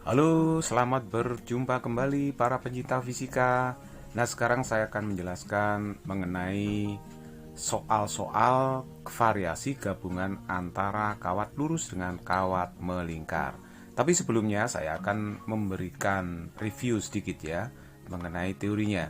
Halo, selamat berjumpa kembali para pencinta fisika. Nah, sekarang saya akan menjelaskan mengenai soal-soal variasi gabungan antara kawat lurus dengan kawat melingkar. Tapi sebelumnya saya akan memberikan review sedikit ya mengenai teorinya.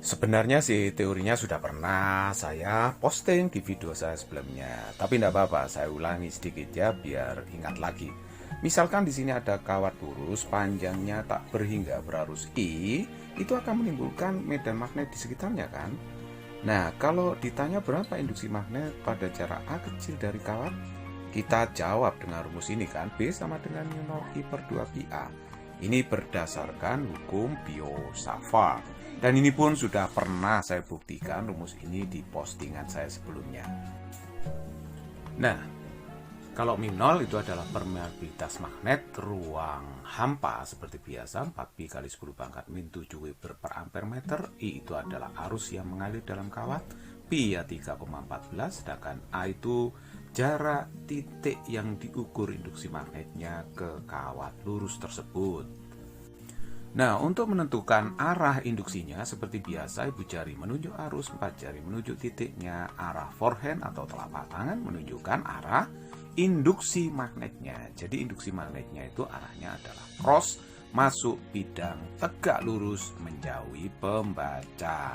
Sebenarnya sih teorinya sudah pernah saya posting di video saya sebelumnya. Tapi tidak apa-apa, saya ulangi sedikit ya biar ingat lagi. Misalkan di sini ada kawat lurus panjangnya tak berhingga berarus I, itu akan menimbulkan medan magnet di sekitarnya kan? Nah, kalau ditanya berapa induksi magnet pada jarak A kecil dari kawat, kita jawab dengan rumus ini kan, B sama dengan mu 0 I per 2 pi A. Ini berdasarkan hukum Biot-Savart. Dan ini pun sudah pernah saya buktikan rumus ini di postingan saya sebelumnya. Nah, kalau min 0 itu adalah permeabilitas magnet ruang hampa seperti biasa 4pi kali 10 pangkat min 7 Weber per ampere meter. I itu adalah arus yang mengalir dalam kawat. Pi ya 3,14, sedangkan A itu jarak titik yang diukur induksi magnetnya ke kawat lurus tersebut. Nah, untuk menentukan arah induksinya seperti biasa, ibu jari menunjuk arus, 4 jari menunjuk titiknya, arah forehand atau telapak tangan menunjukkan arah induksi magnetnya. Jadi induksi magnetnya itu arahnya adalah cross, masuk bidang tegak lurus, menjauhi pembaca.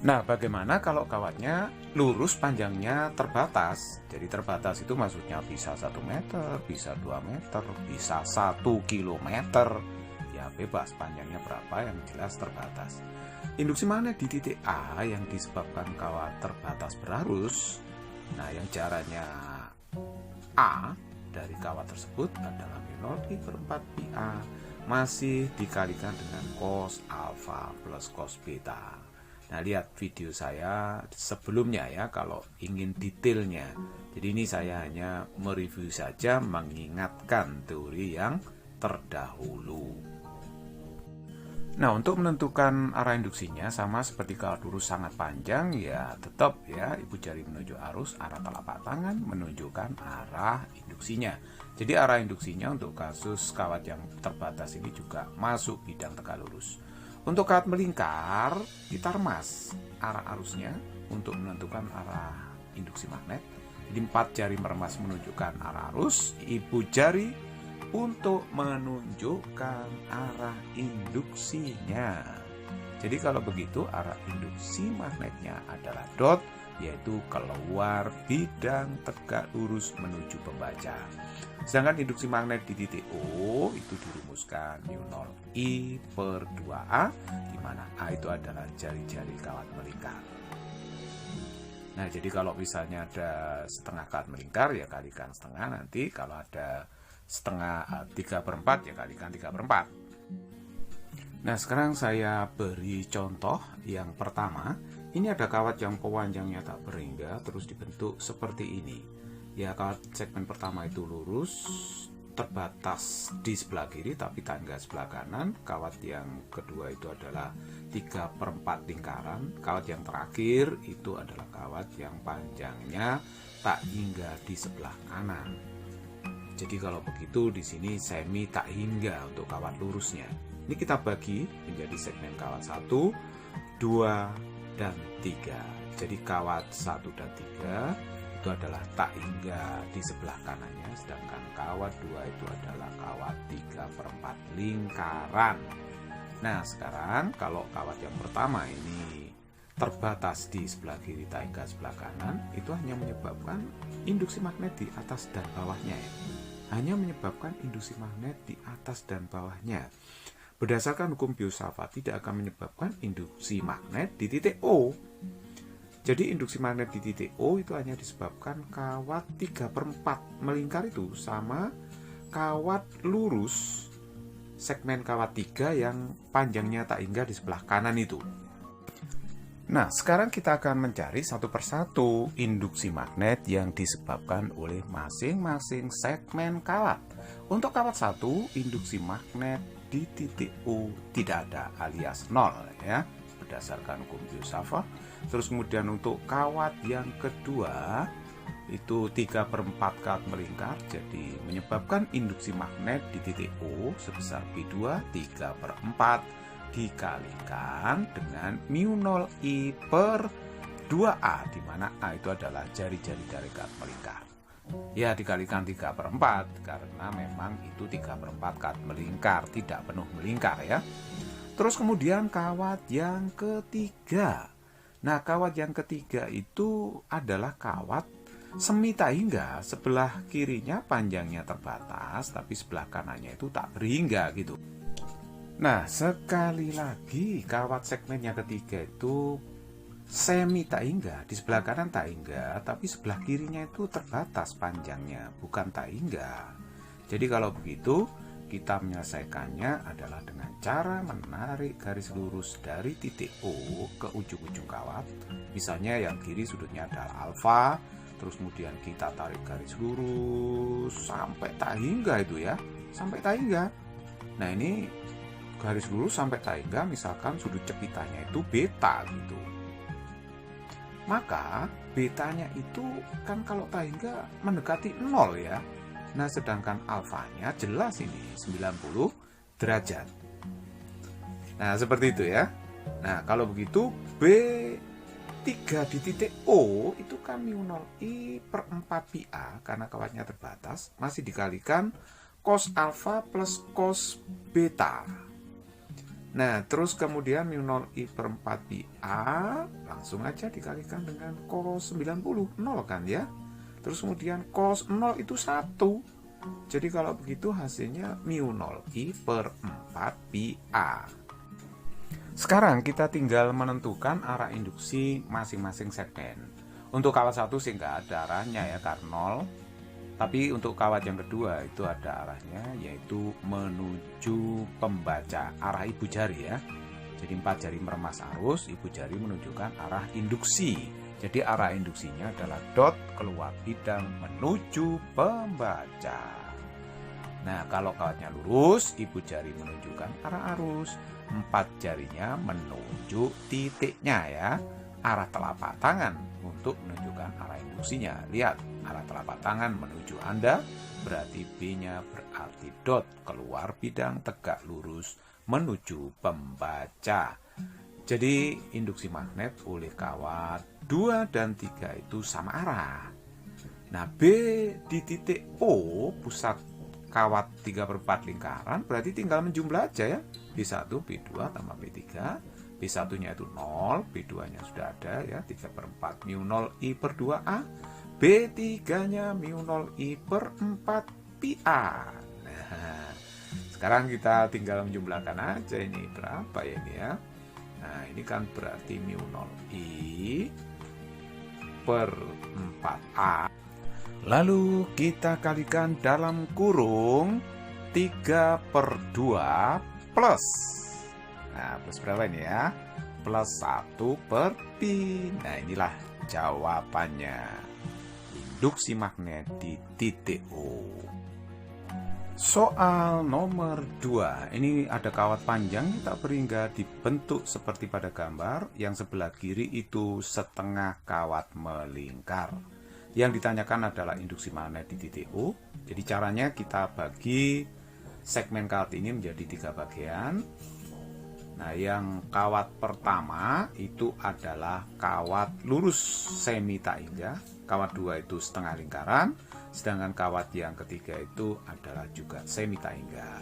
Nah, bagaimana kalau kawatnya lurus panjangnya terbatas? Jadi terbatas itu maksudnya bisa 1 meter, bisa 2 meter, bisa 1 kilometer. Ya bebas panjangnya berapa, yang jelas terbatas. Induksi magnet di titik A yang disebabkan kawat terbatas berarus. Nah, yang jaraknya A dari kawat tersebut adalah mu 0 I per 4 pi A, masih dikalikan dengan cos alfa plus cos beta. Nah, lihat video saya sebelumnya ya kalau ingin detailnya. Jadi ini saya hanya mereview saja, mengingatkan teori yang terdahulu. Nah, untuk menentukan arah induksinya sama seperti kawat lurus sangat panjang, ya tetap ya ibu jari menunjuk arus, arah telapak tangan menunjukkan arah induksinya. Jadi arah induksinya untuk kasus kawat yang terbatas ini juga masuk bidang tegak lurus. Untuk kawat melingkar, kita remas arah arusnya untuk menentukan arah induksi magnet. Jadi 4 jari meremas menunjukkan arah arus, ibu jari untuk menunjukkan arah induksinya. Jadi kalau begitu arah induksi magnetnya adalah dot, yaitu keluar bidang tegak lurus menuju pembaca. Sedangkan induksi magnet di titik O itu dirumuskan mu 0 I per 2A, di mana A itu adalah jari-jari kawat melingkar. Nah, jadi kalau misalnya ada setengah kawat melingkar, ya kalikan setengah. Nanti kalau ada setengah 3/4 ya kalikan 3/4. Nah, sekarang saya beri contoh yang pertama. Ini ada kawat yang panjangnya tak berhingga terus dibentuk seperti ini. Ya, kawat segmen pertama itu lurus, terbatas di sebelah kiri tapi tangga sebelah kanan. Kawat yang kedua itu adalah 3/4 lingkaran. Kawat yang terakhir itu adalah kawat yang panjangnya tak hingga di sebelah kanan. Jadi kalau begitu di sini semi tak hingga untuk kawat lurusnya. Ini kita bagi menjadi segmen kawat 1, 2, dan 3. Jadi kawat 1 dan 3 itu adalah tak hingga di sebelah kanannya, sedangkan kawat 2 itu adalah kawat 3/4 lingkaran. Nah, sekarang kalau kawat yang pertama ini terbatas di sebelah kiri tak hingga sebelah kanan, itu hanya menyebabkan induksi magnet di atas dan bawahnya ya. Hanya menyebabkan induksi magnet di atas dan bawahnya. Berdasarkan hukum Biot-Savart tidak akan menyebabkan induksi magnet di titik O. Jadi induksi magnet di titik O itu hanya disebabkan kawat 3/4 melingkar itu sama kawat lurus segmen kawat 3 yang panjangnya tak hingga di sebelah kanan itu. Nah, sekarang kita akan mencari satu persatu induksi magnet yang disebabkan oleh masing-masing segmen kawat. Untuk kawat 1, induksi magnet di titik O tidak ada alias 0 ya, berdasarkan hukum Biot-Savart. Terus kemudian untuk kawat yang kedua, itu 3/4 kawat melingkar, jadi menyebabkan induksi magnet di titik O sebesar B2 3/4 dikalikan dengan μ0I per 2A, di mana A itu adalah jari-jari dari kawat melingkar. Ya, dikalikan 3/4 karena memang itu 3/4 kawat melingkar, tidak penuh melingkar ya. Terus kemudian kawat yang ketiga. Nah, kawat yang ketiga itu adalah kawat semi tahingga. Sebelah kirinya panjangnya terbatas, tapi sebelah kanannya itu tak berhingga gitu. Nah, sekali lagi kawat segmen yang ketiga itu semi tahingga. Di sebelah kanan tahingga, tapi sebelah kirinya itu terbatas panjangnya, bukan tahingga. Jadi kalau begitu, kita menyelesaikannya adalah dengan cara menarik garis lurus dari titik O ke ujung-ujung kawat. Misalnya yang kiri sudutnya adalah alfa, terus kemudian kita tarik garis lurus sampai tahingga itu ya, sampai tahingga. Nah, ini garis lurus sampai tahingga, misalkan sudut cepitannya itu beta gitu. Maka betanya itu kan kalau tahingga mendekati 0 ya. Nah, sedangkan alfanya jelas ini 90 derajat. Nah, seperti itu ya. Nah, kalau begitu B3 di titik O itu kan μ0I per 4πA karena kawatnya terbatas, masih dikalikan cos alfa plus cos beta. Nah, terus kemudian μ0I per 4πA langsung aja dikalikan dengan cos 90, 0 kan ya. Terus kemudian cos 0 itu 1. Jadi kalau begitu hasilnya μ0I per 4πA. Sekarang kita tinggal menentukan arah induksi masing-masing segmen. Untuk kawat satu sih nggak ada arahnya ya, karena 0. Tapi untuk kawat yang kedua itu ada arahnya, yaitu menuju pembaca arah ibu jari ya. Jadi 4 jari meremas arus, ibu jari menunjukkan arah induksi. Jadi arah induksinya adalah dot keluar bidang menuju pembaca. Nah, kalau kawatnya lurus, ibu jari menunjukkan arah arus. 4 jarinya menuju titiknya ya, arah telapak tangan untuk menunjukkan arah induksinya. Lihat, arah telapak tangan menuju Anda, berarti B-nya berarti dot keluar bidang tegak lurus menuju pembaca. Jadi induksi magnet oleh kawat 2 dan 3 itu sama arah. Nah, B di titik O, pusat kawat 3/4 lingkaran, berarti tinggal menjumlah aja ya. B1, B2 tambah B3. B1 nya itu 0, B2 nya sudah ada ya, 3/4 μ0I per 2A. B3 nya μ0I per 4πA. Nah, sekarang kita tinggal menjumlahkan aja ini berapa ya ini ya. Nah, ini kan berarti μ0I per 4A. Lalu kita kalikan dalam kurung 3/2 plus. Nah, plus berapa ini ya? Plus 1 per pi. Nah, inilah jawabannya. Induksi magnet di titik O. Soal nomor 2. Ini ada kawat panjang tak berhingga dibentuk seperti pada gambar. Yang sebelah kiri itu setengah kawat melingkar. Yang ditanyakan adalah induksi magnet di titik O. Jadi caranya kita bagi segmen kawat ini menjadi 3 bagian. Nah, yang kawat pertama itu adalah kawat lurus semi tahingga. Kawat 2 itu setengah lingkaran. Sedangkan kawat yang ketiga itu adalah juga semi tahingga.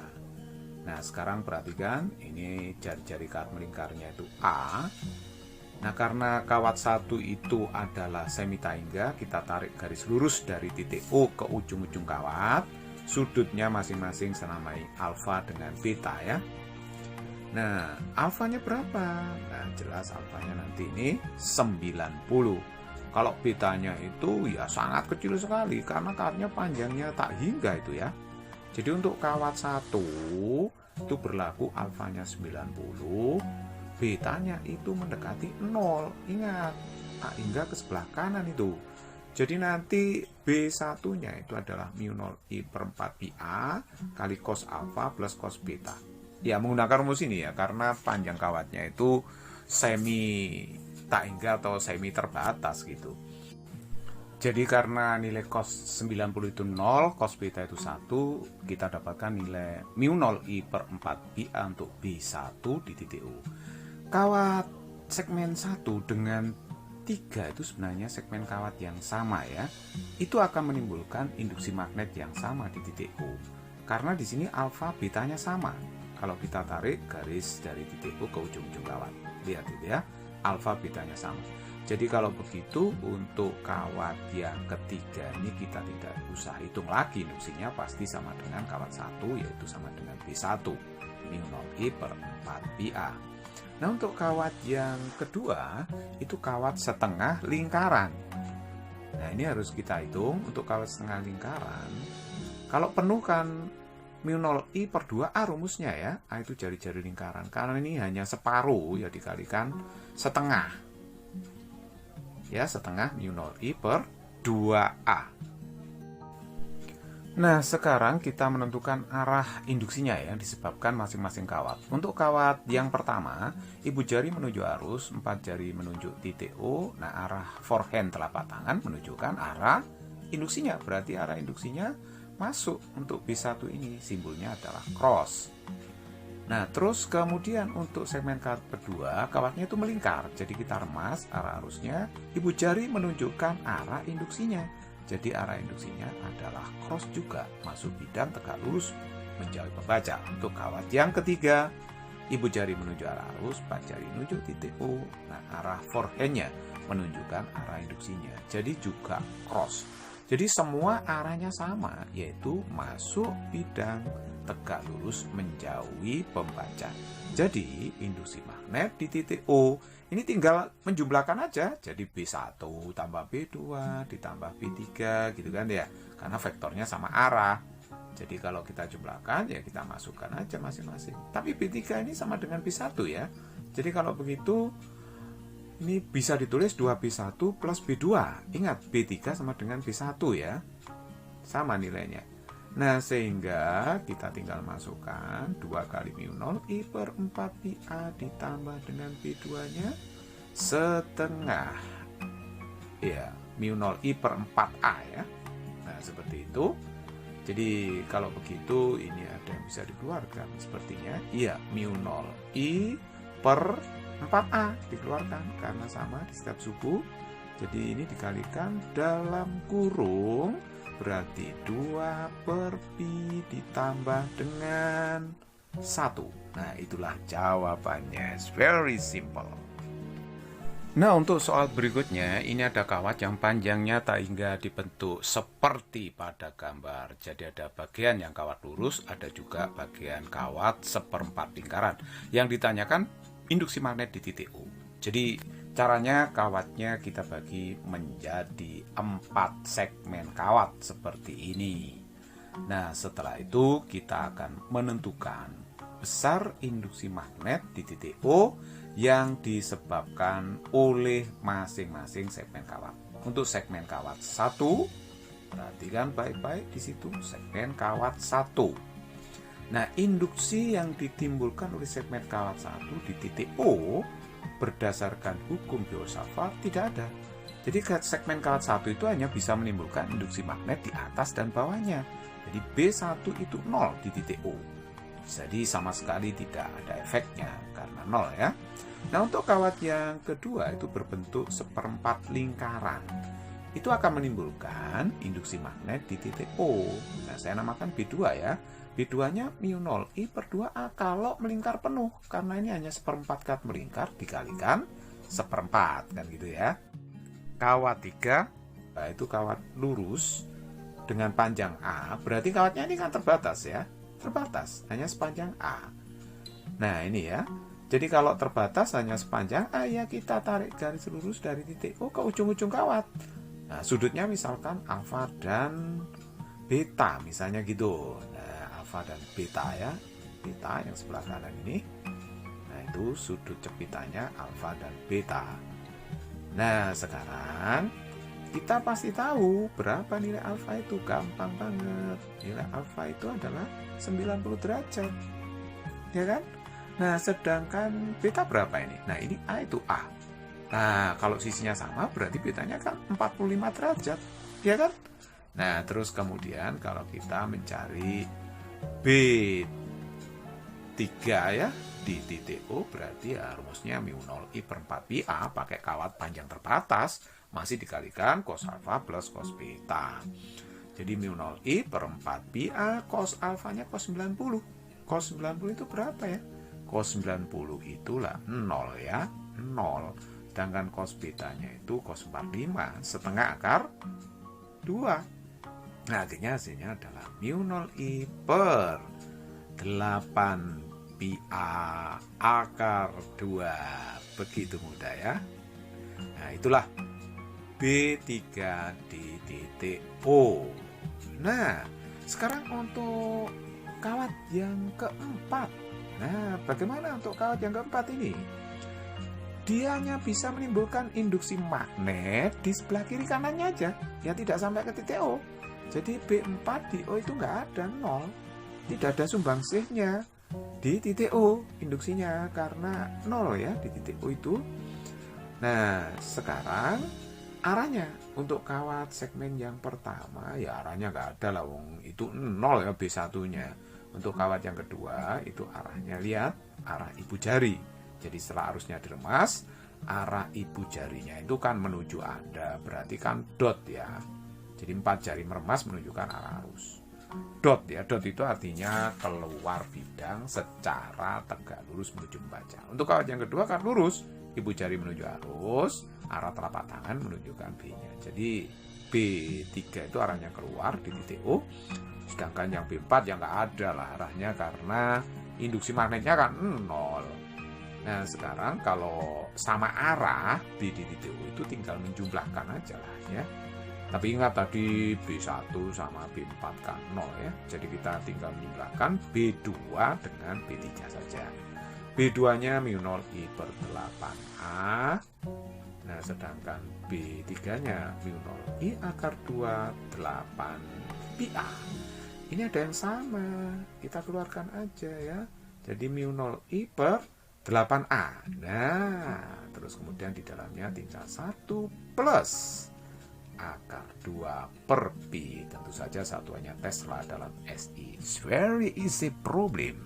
Nah, sekarang perhatikan, ini jari-jari kawat melingkarnya itu A. Nah, karena kawat satu itu adalah semi tahingga, kita tarik garis lurus dari titik O ke ujung-ujung kawat. Sudutnya masing-masing senamai alfa dengan beta ya. Nah, alfanya berapa? Nah, jelas alfanya nanti ini 90. Kalau betanya itu ya sangat kecil sekali karena kawatnya panjangnya tak hingga itu ya. Jadi untuk kawat satu itu berlaku alfanya 90, betanya itu mendekati 0. Ingat, tak hingga ke sebelah kanan itu. Jadi nanti B1-nya itu adalah μ0I per 4πA kali cos alfa plus cos beta. Ya, menggunakan rumus ini ya, karena panjang kawatnya itu semi tahingga atau semi terbatas gitu. Jadi karena nilai cos 90 itu 0, cos beta itu 1, kita dapatkan nilai mu 0 I per 4 pi A untuk B1 di titik O. Kawat segmen 1 dengan 3 itu sebenarnya segmen kawat yang sama ya. Itu akan menimbulkan induksi magnet yang sama di titik O. Karena di sini alfa betanya sama. Kalau kita tarik garis dari titik O ke ujung-ujung kawat. Lihat itu ya, alfa betanya sama. Jadi kalau begitu untuk kawat yang ketiga ini kita tidak usah hitung lagi, induksinya pasti sama dengan kawat 1, yaitu sama dengan B1 mu 0 I per 4 pi A. Nah untuk kawat yang kedua itu kawat setengah lingkaran. Nah ini harus kita hitung untuk kawat setengah lingkaran. Kalau penuh kan mu 0 I per 2A rumusnya ya. A itu jari-jari lingkaran. Karena ini hanya separuh ya dikalikan setengah. Ya setengah mu 0 I per 2A. Nah sekarang kita menentukan arah induksinya ya, disebabkan masing-masing kawat. Untuk kawat yang pertama, ibu jari menuju arus, 4 jari menunjuk titik O. Nah arah forehand telapak tangan menunjukkan arah induksinya. Berarti arah induksinya masuk untuk B1 ini, simbolnya adalah cross. Nah terus kemudian untuk segmen kawat kedua, kawatnya itu melingkar. Jadi kita remas arah arusnya, ibu jari menunjukkan arah induksinya. Jadi arah induksinya adalah cross juga, masuk bidang tegak lurus menjauhi pembaca. Untuk kawat yang ketiga, ibu jari menuju arah arus, 4 jari menuju titik O. Nah arah forehandnya menunjukkan arah induksinya, jadi juga cross. Jadi semua arahnya sama, yaitu masuk bidang tegak lurus menjauhi pembaca. Jadi induksi magnet di titik O ini tinggal menjumlahkan aja, jadi B1 tambah B2 ditambah B3 gitu kan ya, karena vektornya sama arah. Jadi kalau kita jumlahkan ya kita masukkan aja masing-masing. Tapi B3 ini sama dengan B1 ya. Jadi kalau begitu ini bisa ditulis 2B1 plus B2. Ingat, B3 sama dengan B1 ya. Sama nilainya. Nah, sehingga kita tinggal masukkan 2 kali mu 0 I per 4 pi A ditambah dengan B2-nya setengah. Ya, mu 0 I per 4A ya. Nah, seperti itu. Jadi, kalau begitu ini ada yang bisa dikeluarkan sepertinya. Iya, mu 0 I per 4A dikeluarkan karena sama di setiap suku. Jadi ini dikalikan dalam kurung, berarti 2 per pi ditambah dengan 1. Nah itulah jawabannya. It's very simple. Nah untuk soal berikutnya, ini ada kawat yang panjangnya tak hingga dibentuk seperti pada gambar. Jadi ada bagian yang kawat lurus, ada juga bagian kawat seperempat lingkaran. Yang ditanyakan induksi magnet di titik O. Jadi caranya kawatnya kita bagi menjadi 4 segmen kawat seperti ini. Nah setelah itu kita akan menentukan besar induksi magnet di titik O yang disebabkan oleh masing-masing segmen kawat. Untuk segmen kawat 1, perhatikan baik-baik di situ segmen kawat 1. Nah, induksi yang ditimbulkan oleh segmen kawat 1 di titik O berdasarkan hukum Biot-Savart tidak ada. Jadi segmen kawat 1 itu hanya bisa menimbulkan induksi magnet di atas dan bawahnya. Jadi B1 itu 0 di titik O. Jadi sama sekali tidak ada efeknya karena 0 ya. Nah, untuk kawat yang kedua itu berbentuk seperempat lingkaran. Itu akan menimbulkan induksi magnet di titik O. Nah, saya namakan B2 ya. B2-nya mu 0 I per 2A kalau melingkar penuh. Karena ini hanya seperempat kawat melingkar dikalikan seperempat. Kan gitu ya. Kawat 3, nah itu kawat lurus dengan panjang A. Berarti kawatnya ini kan terbatas ya. Terbatas, hanya sepanjang A. Nah ini ya. Jadi kalau terbatas hanya sepanjang A ya kita tarik garis lurus dari titik O ke ujung-ujung kawat. Nah sudutnya misalkan alfa dan beta misalnya gitu. Nah alfa dan beta ya, beta yang sebelah kanan ini. Nah itu sudut cepitannya alfa dan beta. Nah sekarang kita pasti tahu berapa nilai alfa itu, gampang banget. Nilai alfa itu adalah 90 derajat, ya kan? Nah sedangkan beta berapa ini? Nah ini A itu A. Nah, kalau sisinya sama berarti betanya kan 45 derajat, ya kan? Nah, terus kemudian kalau kita mencari B3 ya, di titik O berarti ya rumusnya mu 0 I per 4 pi A pakai kawat panjang terbatas masih dikalikan cos alfa plus cos beta. Jadi mu 0 I per 4 pi A cos alfanya cos 90. Cos 90 itu berapa ya? Cos 90 itulah 0 ya, 0. Sedangkan cos betanya itu cos 45 setengah akar 2. Nah, akhirnya hasilnya adalah mu 0 I per 8 pi A akar 2. Begitu mudah ya. Nah, itulah B3 di titik O. Nah, sekarang untuk kawat yang keempat. Nah, bagaimana untuk kawat yang keempat ini? Dia hanya bisa menimbulkan induksi magnet di sebelah kiri kanannya aja, ya tidak sampai ke titik O. Jadi B4 di O itu nggak ada, 0. Tidak ada sumbangsihnya di titik O induksinya karena 0 ya di titik O itu. Nah, sekarang arahnya untuk kawat segmen yang pertama ya arahnya nggak ada lah, wong itu 0 ya B1-nya. Untuk kawat yang kedua itu arahnya, lihat arah ibu jari. Jadi setelah arusnya diremas, arah ibu jarinya itu kan menuju Anda, berarti kan dot ya. Jadi 4 jari meremas menunjukkan arah arus. Dot ya, dot itu artinya keluar bidang secara tegak lurus menuju membaca. Untuk kawat yang kedua kan lurus, ibu jari menuju arus, arah telapak tangan menunjukkan B-nya. Jadi B3 itu arahnya keluar di titik O, sedangkan yang B4 yang nggak ada lah arahnya karena induksi magnetnya kan 0. Nah, sekarang kalau sama arah B di titik O itu tinggal menjumlahkan aja lah ya. Tapi ingat tadi B1 sama B4 kan 0 ya. Jadi kita tinggal menjumlahkan B2 dengan B3 saja. B2-nya mu 0 I per 8A. Nah, sedangkan B3-nya mu 0 I akar 2 8 pi A. Ini ada yang sama. Kita keluarkan aja ya. Jadi mu 0 I per 8A. Nah, terus kemudian di dalamnya tinggal 1 plus akar 2 per pi. Tentu saja satuannya Tesla dalam SI. It's very easy problem.